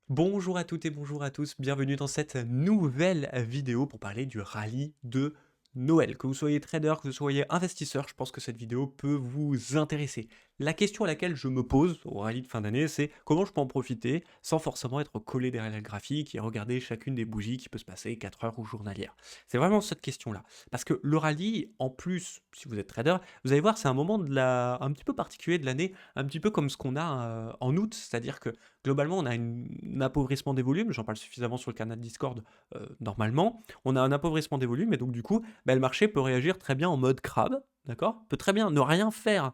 Bonjour à toutes et bonjour à tous, bienvenue dans cette nouvelle vidéo pour parler du rallye de Noël. Que vous soyez trader, que vous soyez investisseur, je pense que cette vidéo peut vous intéresser. La question à laquelle je me pose au rallye de fin d'année, c'est comment je peux en profiter sans forcément être collé derrière le graphique et regarder chacune des bougies qui peut se passer 4 heures ou journalière. C'est vraiment cette question-là. Parce que le rallye, en plus, si vous êtes trader, vous allez voir, c'est un moment un petit peu particulier de l'année, un petit peu comme ce qu'on a en août, c'est-à-dire que globalement, on a un appauvrissement des volumes, j'en parle suffisamment sur le canal Discord normalement. On a un appauvrissement des volumes et donc du coup, bah, le marché peut réagir très bien en mode crabe, d'accord? Peut très bien ne rien faire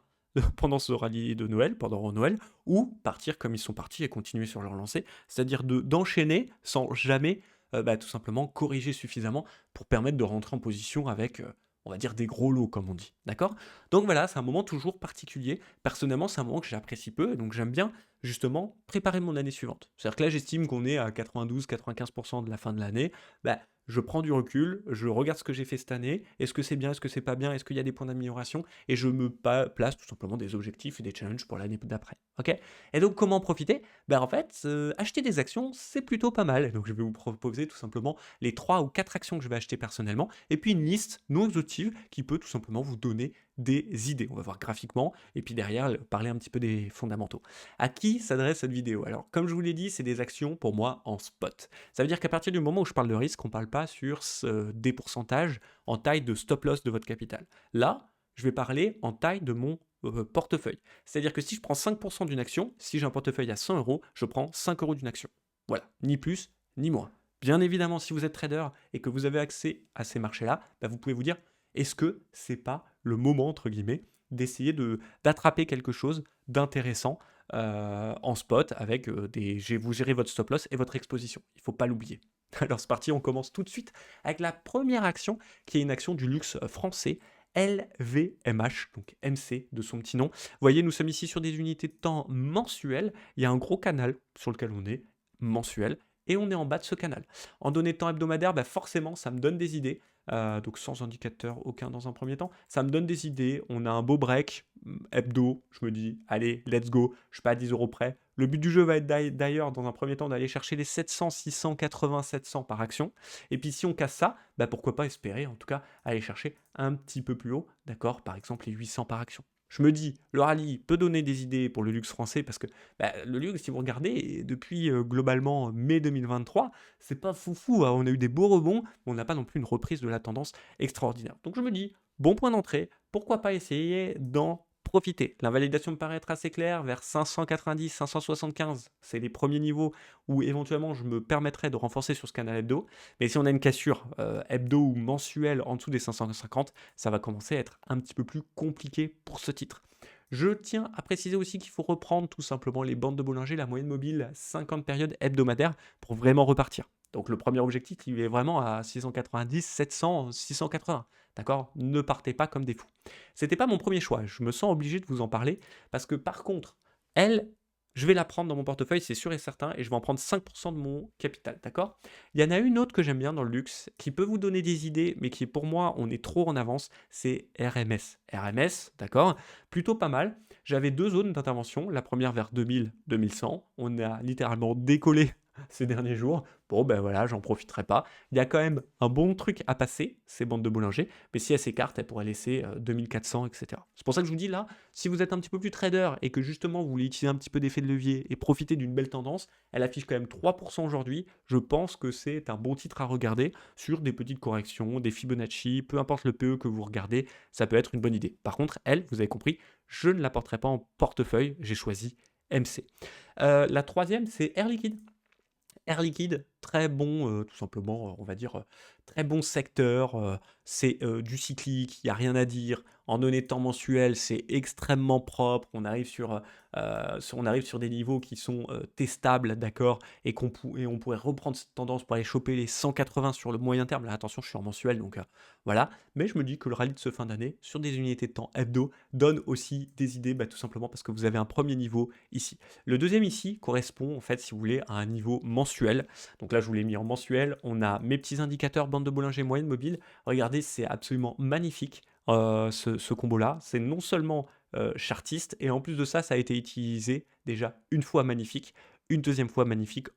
pendant ce rallye de Noël, pendant Noël, ou partir comme ils sont partis et continuer sur leur lancée, c'est-à-dire d'enchaîner sans jamais bah, tout simplement corriger suffisamment pour permettre de rentrer en position avec, on va dire, des gros lots, comme on dit, d'accord? Donc voilà, c'est un moment toujours particulier. Personnellement, c'est un moment que j'apprécie peu, et donc j'aime bien justement, préparer mon année suivante. C'est-à-dire que là, j'estime qu'on est à 92-95% de la fin de l'année. Bah, je prends du recul, je regarde ce que j'ai fait cette année. Est-ce que c'est bien, est-ce que c'est pas bien, est-ce qu'il y a des points d'amélioration? Et je me place tout simplement des objectifs et des challenges pour l'année d'après. Ok. Et donc, comment en profiter? Ben, en fait, acheter des actions, c'est plutôt pas mal. Donc, je vais vous proposer tout simplement les 3 ou 4 actions que je vais acheter personnellement, et puis une liste non exhaustive qui peut tout simplement vous donner des idées. On va voir graphiquement, et puis derrière, parler un petit peu des fondamentaux. À qui s'adresse cette vidéo? Alors, comme je vous l'ai dit, c'est des actions pour moi en spot. Ça veut dire qu'à partir du moment où je parle de risque, on ne parle pas sur des pourcentages en taille de stop loss de votre capital. Là, je vais parler en taille de mon portefeuille. C'est-à-dire que si je prends 5% d'une action, si j'ai un portefeuille à 100 euros, je prends 5 euros d'une action. Voilà, ni plus ni moins. Bien évidemment, si vous êtes trader et que vous avez accès à ces marchés-là, bah, vous pouvez vous dire, est-ce que c'est pas le moment, entre guillemets, d'essayer d'attraper quelque chose d'intéressant en spot avec vous gérez votre stop loss et votre exposition. Il ne faut pas l'oublier. Alors c'est parti, on commence tout de suite avec la première action qui est une action du luxe français. LVMH, donc MC de son petit nom. Vous voyez, nous sommes ici sur des unités de temps mensuelles. Il y a un gros canal sur lequel on est, mensuel, et on est en bas de ce canal. En données de temps hebdomadaire, bah forcément, ça me donne des idées. Donc sans indicateur aucun dans un premier temps, ça me donne des idées. On a un beau break hebdo, je me dis, allez, let's go, je suis pas à 10 euros près. Le but du jeu va être d'ailleurs, dans un premier temps, d'aller chercher les 700, 600, 80, 700 par action. Et puis si on casse ça, bah pourquoi pas espérer, en tout cas, aller chercher un petit peu plus haut, d'accord, par exemple les 800 par action. Je me dis, le rallye peut donner des idées pour le luxe français parce que bah, le luxe, si vous regardez, depuis globalement mai 2023, c'est pas foufou, hein. On a eu des beaux rebonds, mais on n'a pas non plus une reprise de la tendance extraordinaire. Donc je me dis, bon point d'entrée, pourquoi pas essayer d'en profiter. L'invalidation me paraît être assez claire, vers 590, 575, c'est les premiers niveaux où éventuellement je me permettrais de renforcer sur ce canal hebdo. Mais si on a une cassure hebdo ou mensuelle en dessous des 550, ça va commencer à être un petit peu plus compliqué pour ce titre. Je tiens à préciser aussi qu'il faut reprendre tout simplement les bandes de Bollinger, la moyenne mobile, 50 périodes hebdomadaires pour vraiment repartir. Donc le premier objectif, il est vraiment à 690, 700, 680. D'accord? Ne partez pas comme des fous. C'était pas mon premier choix. Je me sens obligé de vous en parler parce que par contre, elle, je vais la prendre dans mon portefeuille, c'est sûr et certain, et je vais en prendre 5% de mon capital. D'accord? Il y en a une autre que j'aime bien dans le luxe, qui peut vous donner des idées, mais qui pour moi, on est trop en avance, c'est RMS. RMS, d'accord? Plutôt pas mal. J'avais deux zones d'intervention. La première vers 2000, 2100. On a littéralement décollé ces derniers jours. Bon, ben voilà, j'en profiterai pas. Il y a quand même un bon truc à passer, ces bandes de Bollinger, mais si elles s'écartent, elles pourraient laisser 2400, etc. C'est pour ça que je vous dis là, si vous êtes un petit peu plus trader et que justement vous voulez utiliser un petit peu d'effet de levier et profiter d'une belle tendance, elle affiche quand même 3% aujourd'hui. Je pense que c'est un bon titre à regarder sur des petites corrections, des Fibonacci, peu importe le PE que vous regardez, ça peut être une bonne idée. Par contre, elle, vous avez compris, je ne la porterai pas en portefeuille, j'ai choisi MC. La troisième, c'est Air Liquide. Air Liquide, très bon, tout simplement, on va dire, très bon secteur, c'est, du cyclique, il y a rien à dire. En données de temps mensuel, c'est extrêmement propre. On arrive sur des niveaux qui sont, testables, d'accord? Et on pourrait reprendre cette tendance pour aller choper les 180 sur le moyen terme. Là, attention, je suis en mensuel, donc voilà. Mais je me dis que le rallye de ce fin d'année, sur des unités de temps hebdo, donne aussi des idées, bah, tout simplement parce que vous avez un premier niveau ici. Le deuxième ici correspond en fait, si vous voulez, à un niveau mensuel. Donc là, je vous l'ai mis en mensuel. On a mes petits indicateurs bande de Bollinger moyenne mobile. Regardez, c'est absolument magnifique ce combo-là. C'est non seulement chartiste, et en plus de ça, ça a été utilisé déjà une fois magnifique. une deuxième fois magnifique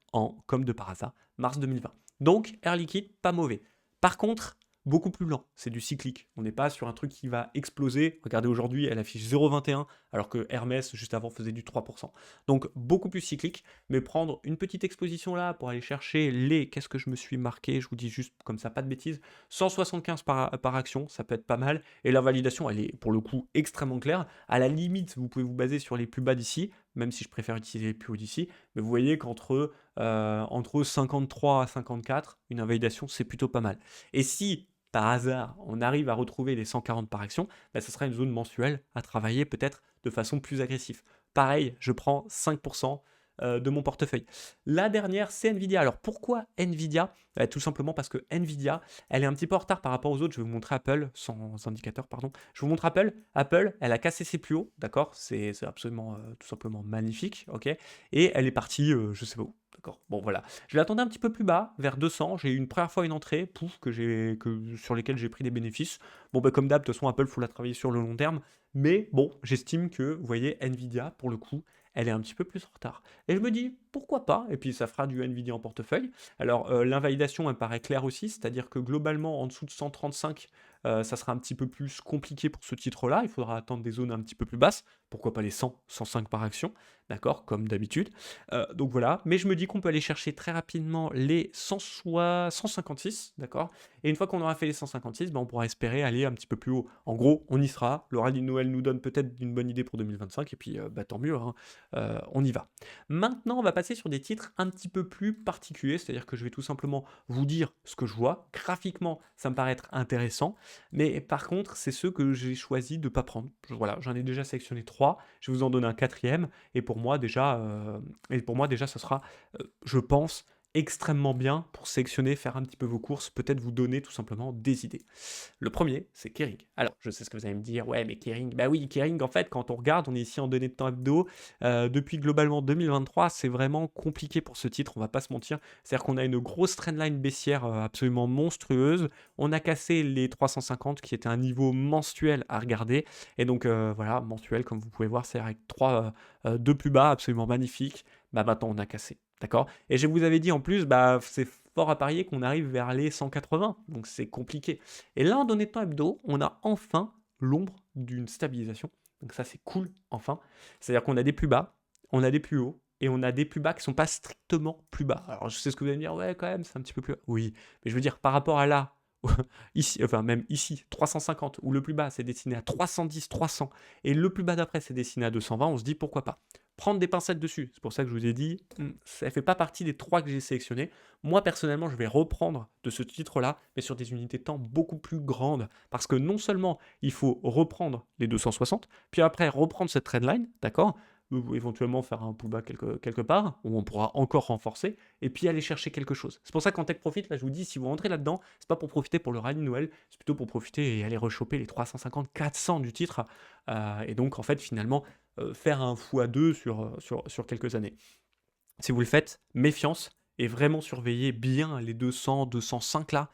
comme de par hasard, mars 2020. Donc, Air Liquide, pas mauvais. Par contre, beaucoup plus lent, c'est du cyclique. On n'est pas sur un truc qui va exploser. Regardez aujourd'hui, elle affiche 0,21 alors que Hermès juste avant faisait du 3%. Donc beaucoup plus cyclique, mais prendre une petite exposition là pour aller chercher qu'est-ce que je me suis marqué, je vous dis juste comme ça, pas de bêtises, 175 par action, ça peut être pas mal. Et la validation, elle est pour le coup extrêmement claire. À la limite, vous pouvez vous baser sur les plus bas d'ici, même si je préfère utiliser les plus hauts d'ici. Mais vous voyez entre 53 à 54, une invalidation, c'est plutôt pas mal. Et si par hasard, on arrive à retrouver les 140 par action, bah, ça sera une zone mensuelle à travailler peut-être de façon plus agressive. Pareil, je prends 5% de mon portefeuille. La dernière, c'est Nvidia. Alors pourquoi Nvidia? Tout simplement parce que Nvidia, elle est un petit peu en retard par rapport aux autres. Je vais vous montrer Apple, sans indicateur, pardon. Je vous montre Apple. Apple, elle a cassé ses plus hauts, d'accord? C'est absolument, tout simplement magnifique, ok? Et elle est partie, je sais pas où. D'accord. Bon, voilà. Je l'attendais un petit peu plus bas, vers 200. J'ai eu une première fois une entrée, pouf, sur lesquelles j'ai pris des bénéfices. Bon, bah, comme d'hab, de toute façon, Apple, il faut la travailler sur le long terme. Mais bon, j'estime que, vous voyez, Nvidia, pour le coup, elle est un petit peu plus en retard. Et je me dis, pourquoi pas? Et puis, ça fera du Nvidia en portefeuille. Alors, l'invalidation, elle paraît claire aussi, c'est-à-dire que globalement, en dessous de 135, ça sera un petit peu plus compliqué pour ce titre-là. Il faudra attendre des zones un petit peu plus basses. Pourquoi pas les 100, 105 par action, d'accord, comme d'habitude. Donc voilà, mais je me dis qu'on peut aller chercher très rapidement les 156, d'accord. Et une fois qu'on aura fait les 156, ben on pourra espérer aller un petit peu plus haut. En gros, on y sera. Le rallye de Noël nous donne peut-être une bonne idée pour 2025, et puis bah, tant mieux, hein. On y va. Maintenant, on va passer sur des titres un petit peu plus particuliers, c'est-à-dire que je vais tout simplement vous dire ce que je vois. Graphiquement, ça me paraît être intéressant, mais par contre, c'est ceux que j'ai choisi de ne pas prendre. Voilà, j'en ai déjà sélectionné 3, je vais vous en donner un quatrième, et pour moi déjà, ça sera, je pense, extrêmement bien pour sélectionner, faire un petit peu vos courses, peut-être vous donner tout simplement des idées. Le premier, c'est Kering. Alors, je sais ce que vous allez me dire, ouais, mais Kering, bah oui, Kering, en fait, quand on regarde, on est ici en données de temps hebdo, depuis globalement 2023, c'est vraiment compliqué pour ce titre, on va pas se mentir. C'est-à-dire qu'on a une grosse trendline baissière absolument monstrueuse, on a cassé les 350 qui était un niveau mensuel à regarder, et donc voilà, mensuel, comme vous pouvez voir, c'est avec deux plus bas absolument magnifiques, bah maintenant on a cassé. D'accord. Et je vous avais dit en plus, bah, c'est fort à parier qu'on arrive vers les 180, donc c'est compliqué. Et là, en données de temps hebdo, on a enfin l'ombre d'une stabilisation. Donc ça, c'est cool, enfin. C'est-à-dire qu'on a des plus bas, on a des plus hauts, et on a des plus bas qui ne sont pas strictement plus bas. Alors, je sais ce que vous allez me dire, ouais, quand même, c'est un petit peu plus bas. Oui, mais je veux dire, par rapport à là, ici, enfin même ici, 350, où le plus bas c'est destiné à 310, 300, et le plus bas d'après c'est destiné à 220, on se dit pourquoi pas. Prendre des pincettes dessus, c'est pour ça que je vous ai dit, ça ne fait pas partie des 3 que j'ai sélectionnés. Moi personnellement, je vais reprendre de ce titre-là, mais sur des unités de temps beaucoup plus grandes, parce que non seulement il faut reprendre les 260, puis après reprendre cette trendline, d'accord, ou éventuellement faire un pullback quelque part, où on pourra encore renforcer, et puis aller chercher quelque chose. C'est pour ça qu'en Tech Profit, là je vous dis, si vous rentrez là-dedans, c'est pas pour profiter pour le rallye de Noël, c'est plutôt pour profiter et aller rechoper les 350, 400 du titre, et donc en fait finalement faire un x2 sur quelques années. Si vous le faites, méfiance, et vraiment surveillez bien les 200, 205 là,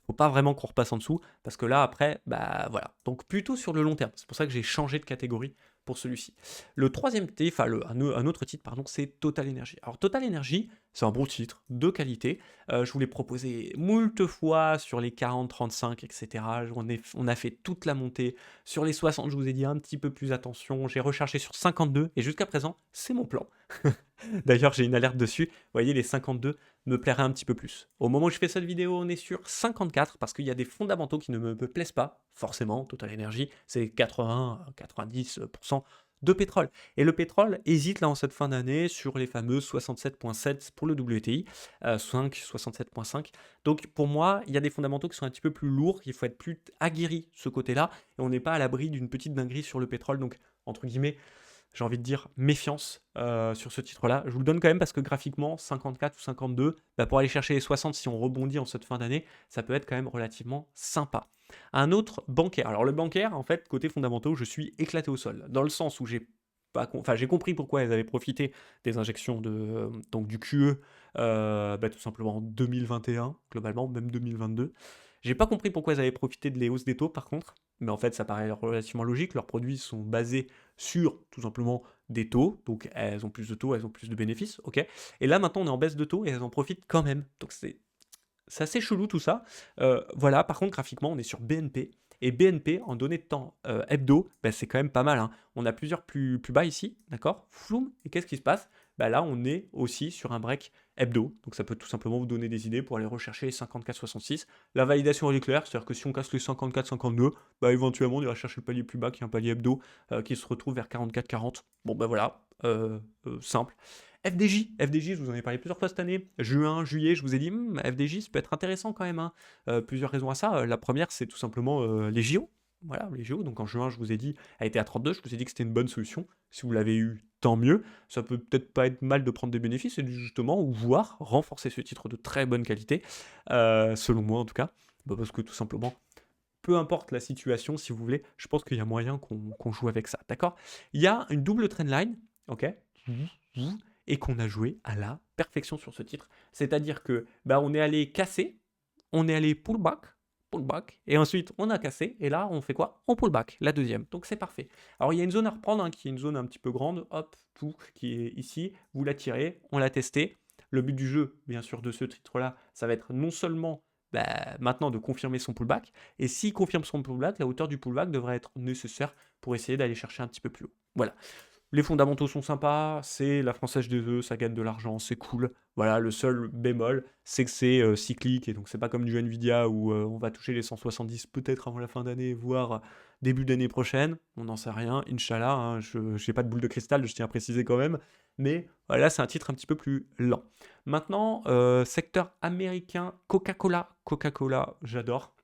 faut pas vraiment qu'on repasse en dessous, parce que là, après, bah voilà. Donc plutôt sur le long terme. C'est pour ça que j'ai changé de catégorie pour celui-ci. Le troisième titre, enfin un autre titre, pardon, c'est Total Energy. Alors Total Energy, c'est un bon titre, de qualité. Je vous l'ai proposé moult fois sur les 40, 35, etc. On a fait toute la montée. Sur les 60, je vous ai dit un petit peu plus attention. J'ai rechargé sur 52, et jusqu'à présent, c'est mon plan. D'ailleurs, j'ai une alerte dessus. Vous voyez, les 52 me plairait un petit peu plus. Au moment où je fais cette vidéo, on est sur 54 parce qu'il y a des fondamentaux qui ne me plaisent pas, forcément. Total Energy, c'est 80-90% de pétrole. Et le pétrole hésite là en cette fin d'année sur les fameux 67,7 pour le WTI, 67,5. Donc pour moi, il y a des fondamentaux qui sont un petit peu plus lourds, il faut être plus aguerri ce côté-là, et on n'est pas à l'abri d'une petite dinguerie sur le pétrole. Donc, entre guillemets, j'ai envie de dire méfiance sur ce titre-là. Je vous le donne quand même parce que graphiquement, 54 ou 52, bah pour aller chercher les 60 si on rebondit en cette fin d'année, ça peut être quand même relativement sympa. Un autre bancaire. Alors le bancaire, en fait, côté fondamentaux, je suis éclaté au sol. Dans le sens où j'ai compris pourquoi elles avaient profité des injections donc du QE, tout simplement en 2021, globalement, même 2022. J'ai pas compris pourquoi ils avaient profité de les hausses des taux par contre, mais en fait ça paraît relativement logique. Leurs produits sont basés sur tout simplement des taux, donc elles ont plus de taux, elles ont plus de bénéfices, ok. Et là maintenant on est en baisse de taux et elles en profitent quand même. Donc c'est assez chelou tout ça. Voilà, par contre, graphiquement, on est sur BNP. Et BNP, en données de temps hebdo, bah, c'est quand même pas mal, hein. On a plusieurs plus bas ici, d'accord? Floum. Et qu'est-ce qui se passe? Bah, là, on est aussi sur un break hebdo. Donc ça peut tout simplement vous donner des idées pour aller rechercher les 54,66. La validation elle est claire, c'est-à-dire que si on casse les 54,52, bah, éventuellement, on ira chercher le palier plus bas qui est un palier hebdo qui se retrouve vers 44,40. Bon, bah voilà, simple. FDJ, je vous en ai parlé plusieurs fois cette année. Juin, juillet, je vous ai dit, FDJ, ça peut être intéressant quand même, hein. Plusieurs raisons à ça. La première, c'est tout simplement les JO. Voilà, les JO. Donc en juin, je vous ai dit, elle était à 32. Je vous ai dit que c'était une bonne solution. Si vous l'avez eu, tant mieux. Ça peut peut-être pas être mal de prendre des bénéfices et justement, ou voir renforcer ce titre de très bonne qualité, selon moi en tout cas. Bah, parce que tout simplement, peu importe la situation, si vous voulez, je pense qu'il y a moyen qu'on joue avec ça. D'accord? Il y a une double trendline, ok? Et qu'on a joué à la perfection sur ce titre. C'est-à-dire que bah, on est allé casser, on est allé pullback, et ensuite on a cassé, et là on fait quoi? On pullback, la deuxième. Donc c'est parfait. Alors il y a une zone à reprendre, hein, qui est une zone un petit peu grande, hop, tout, qui est ici, vous la tirez, on l'a testé. Le but du jeu, bien sûr, de ce titre-là, ça va être non seulement bah, maintenant de confirmer son pullback, et s'il confirme son pullback, la hauteur du pullback devrait être nécessaire pour essayer d'aller chercher un petit peu plus haut. Voilà. Les fondamentaux sont sympas, c'est la Française des œufs, ça gagne de l'argent, c'est cool. Voilà, le seul bémol, c'est que c'est cyclique, et donc c'est pas comme du Nvidia où on va toucher les 170 peut-être avant la fin d'année, voire début d'année prochaine. On n'en sait rien, Inch'Allah, hein, je n'ai pas de boule de cristal, je tiens à préciser quand même. Mais voilà, c'est un titre un petit peu plus lent. Maintenant, secteur américain, Coca-Cola. Coca-Cola, j'adore.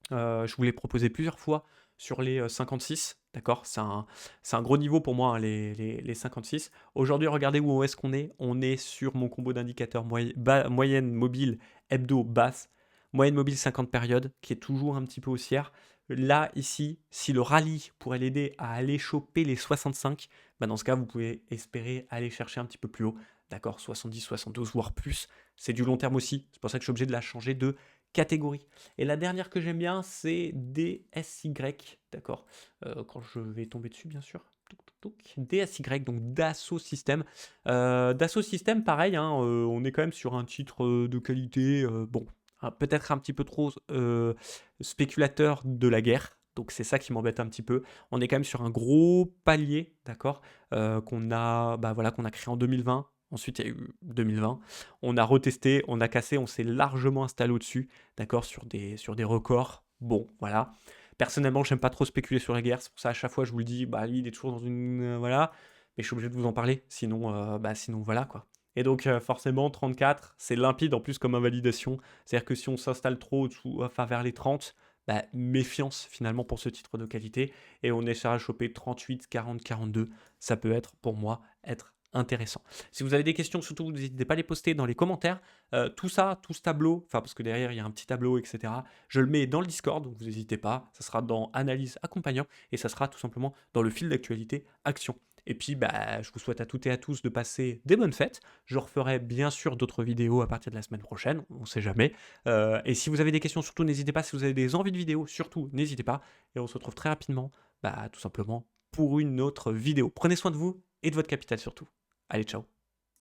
Je vous l'ai proposé plusieurs fois sur les 56, d'accord? C'est un gros niveau pour moi, hein, les 56. Aujourd'hui, regardez où est-ce qu'on est. On est sur mon combo d'indicateurs moyenne mobile hebdo basse, moyenne mobile 50 périodes, qui est toujours un petit peu haussière. Là, ici, si le rallye pourrait l'aider à aller choper les 65, bah dans ce cas, vous pouvez espérer aller chercher un petit peu plus haut. D'accord, 70, 72, voire plus. C'est du long terme aussi. C'est pour ça que je suis obligé de la changer de catégorie. Et la dernière que j'aime bien, c'est DSY, d'accord? Quand je vais tomber dessus, bien sûr. DSY, donc Dassault Systèmes. Dassault Systèmes, pareil, hein, on est quand même sur un titre de qualité, bon, peut-être un petit peu trop spéculateur de la guerre. Donc c'est ça qui m'embête un petit peu. On est quand même sur un gros palier, d'accord, qu'on a créé en 2020. Ensuite, il y a eu 2020. On a retesté, on a cassé, on s'est largement installé au-dessus, d'accord, sur des records. Bon, voilà. Personnellement, j'aime pas trop spéculer sur la guerre. C'est pour ça, à chaque fois, je vous le dis, bah, lui, il est toujours dans une. Voilà. Mais je suis obligé de vous en parler. Sinon, voilà, quoi. Et donc, forcément, 34, c'est limpide en plus comme invalidation. C'est-à-dire que si on s'installe trop enfin, vers les 30, bah, méfiance finalement pour ce titre de qualité. Et on essaiera de choper 38, 40, 42. Ça peut être, pour moi, être intéressant. Si vous avez des questions, surtout, n'hésitez pas à les poster dans les commentaires. Tout ça, tout ce tableau, enfin parce que derrière il y a un petit tableau, etc. Je le mets dans le Discord, donc vous n'hésitez pas. Ça sera dans analyse accompagnant et ça sera tout simplement dans le fil d'actualité action. Et puis, bah, je vous souhaite à toutes et à tous de passer des bonnes fêtes. Je referai bien sûr d'autres vidéos à partir de la semaine prochaine, on ne sait jamais. Et si vous avez des questions, surtout n'hésitez pas. Si vous avez des envies de vidéos, surtout n'hésitez pas. Et on se retrouve très rapidement, bah, tout simplement pour une autre vidéo. Prenez soin de vous et de votre capital surtout. Allez, ciao.